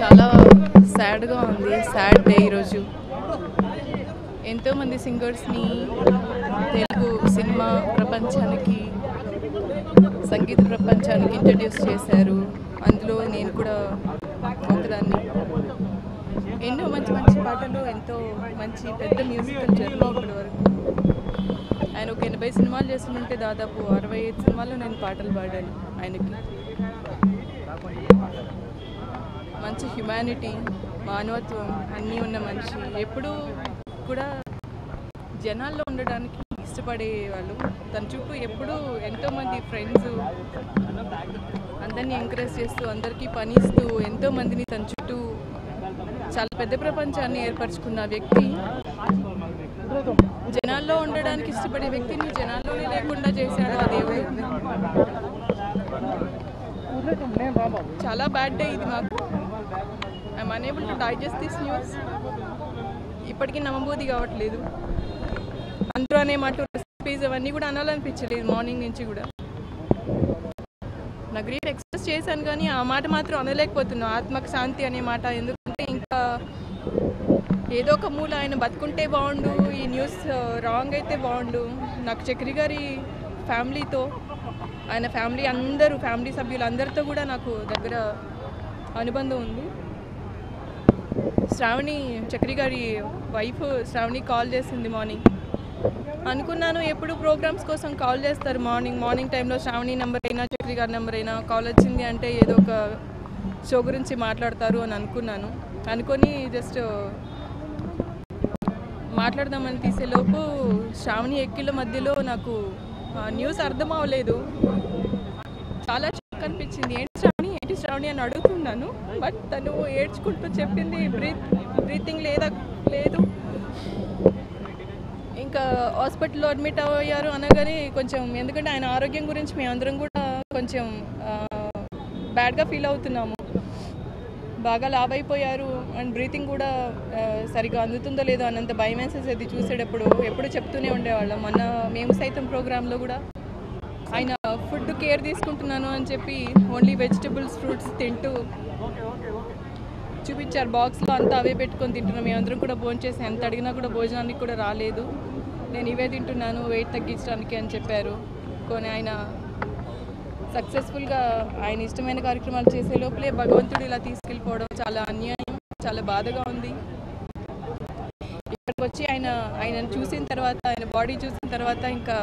చాలా సాడ్గా ఉంది. Sad day ఈరోజు. ఎంతోమంది సింగర్స్ని తెలుగు సినిమా ప్రపంచానికి, సంగీత ప్రపంచానికి ఇంట్రడ్యూస్ చేశారు. అందులో నేను కూడా ఒకదాన్ని. ఎన్నో మంచి మంచి పాటలు, ఎంతో మంచి పెద్ద మ్యూజికల్ జర్నీ ఇప్పటి వరకు. ఆయన ఒక 80 సినిమాలు చేస్తుంటే దాదాపు 65 సినిమాల్లో నేను పాటలు పాడాను ఆయనకి. మంచి హ్యుమానిటీ, మానవత్వం అన్నీ ఉన్న మనిషి. ఎప్పుడూ కూడా జనాల్లో ఉండడానికి ఇష్టపడేవాళ్ళు. తన చుట్టూ ఎప్పుడూ ఎంతోమంది ఫ్రెండ్స్, అందరినీ ఎంకరేజ్ చేస్తూ, అందరికీ పనిస్తూ, ఎంతోమందిని తన చుట్టూ చాలా పెద్ద ప్రపంచాన్ని ఏర్పరచుకున్న వ్యక్తి. జనాల్లో ఉండడానికి ఇష్టపడే వ్యక్తిని జనాల్లోనే లేకుండా చేశాడు ఆ దేవుడు. చాలా బ్యాడ్ డే ఇది మాకు. I'm unable to digest this news. ఇప్పటికీ నమ్మబోది కావట్లేదు. అందరూ అనే మాట, రెసిపీస్ అవన్నీ కూడా అనాలనిపించలేదు మార్నింగ్ నుంచి కూడా. నా గ్రీఫ్ ఎక్స్ప్రెస్ చేశాను కానీ ఆ మాట మాత్రం అనలేకపోతున్నా. ఆత్మకు శాంతి అనే మాట. ఎందుకంటే ఇంకా ఏదో ఒక మూల ఆయన బతుకుంటే బాగుండు, ఈ న్యూస్ రాంగ్ అయితే బాగుండు. నాకు చక్రి గారి ఫ్యామిలీతో, ఆయన ఫ్యామిలీ అందరూ, ఫ్యామిలీ సభ్యులందరితో కూడా నాకు దగ్గర అనుబంధం ఉంది. శ్రావణి, చక్రి గారి వైఫ్ శ్రావణి కాల్ చేసింది మార్నింగ్. అనుకున్నాను ఎప్పుడు ప్రోగ్రామ్స్ కోసం కాల్ చేస్తారు మార్నింగ్ టైంలో. శ్రావణి నెంబర్ అయినా చక్రి గారి నెంబర్ అయినా కాల్ వచ్చింది అంటే ఏదో ఒక షో గురించి మాట్లాడతారు అని అనుకున్నాను. అనుకొని జస్ట్ మాట్లాడదామని తీసేలోపు శ్రావణి ఎక్కిళ్ళ మధ్యలో నాకు న్యూస్ అర్థం అవ్వలేదు. చాలా షాక్ అనిపించింది. ఏంటి శ్రావణి అని అడుగుతున్నాను. బట్ తను ఏడ్చుకుంటూ చెప్పింది బ్రీతింగ్ లేదు. ఇంకా హాస్పిటల్లో అడ్మిట్ అయ్యారు అనగానే కొంచెం, ఎందుకంటే ఆయన ఆరోగ్యం గురించి మేమందరం కూడా కొంచెం బ్యాడ్గా ఫీల్ అవుతున్నాము. బాగా లావ్ అయిపోయారు అండ్ బ్రీతింగ్ కూడా సరిగా అందుతుందో లేదో అన్నంత భయం వేసేది చూసేటప్పుడు. ఎప్పుడు చెప్తూనే ఉండేవాళ్ళం. మొన్న మేము సైతం ప్రోగ్రాంలో కూడా ఆయన ఫుడ్ కేర్ తీసుకుంటున్నాను అని చెప్పి ఓన్లీ వెజిటబుల్స్, ఫ్రూట్స్ తింటూ చూపించారు. బాక్స్లో అంతా అవే పెట్టుకొని తింటున్నాం. మేమందరం కూడా భోజనం చేసి ఎంత అడిగినా కూడా భోజనానికి కూడా రాలేదు. నేను ఇవే తింటున్నాను వెయిట్ తగ్గించడానికి అని చెప్పారు. కానీ ఆయన సక్సెస్ఫుల్గా ఆయన ఇష్టమైన కార్యక్రమాలు చేసే లోపలే భగవంతుడు ఇలా తీసుకెళ్ళిపోవడం చాలా అన్యాయం, చాలా బాధగా ఉంది. ఇక్కడికి వచ్చి ఆయనను చూసిన తర్వాత, ఆయన బాడీ చూసిన తర్వాత ఇంకా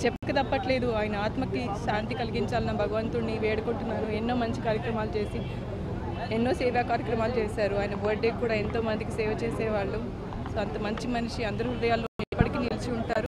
చెప్పక తప్పట్లేదు. ఆయన ఆత్మకి శాంతి కలిగించాలన్న భగవంతుడిని వేడుకుంటున్నాను. ఎన్నో మంచి కార్యక్రమాలు చేసి, ఎన్నో సేవా కార్యక్రమాలు చేశారు. ఆయన బర్త్డే కూడా ఎంతోమందికి సేవ చేసేవాళ్ళు. సో అంత మంచి మనిషి అందరి హృదయాల్లో ఎప్పటికీ నిలిచి ఉంటారు.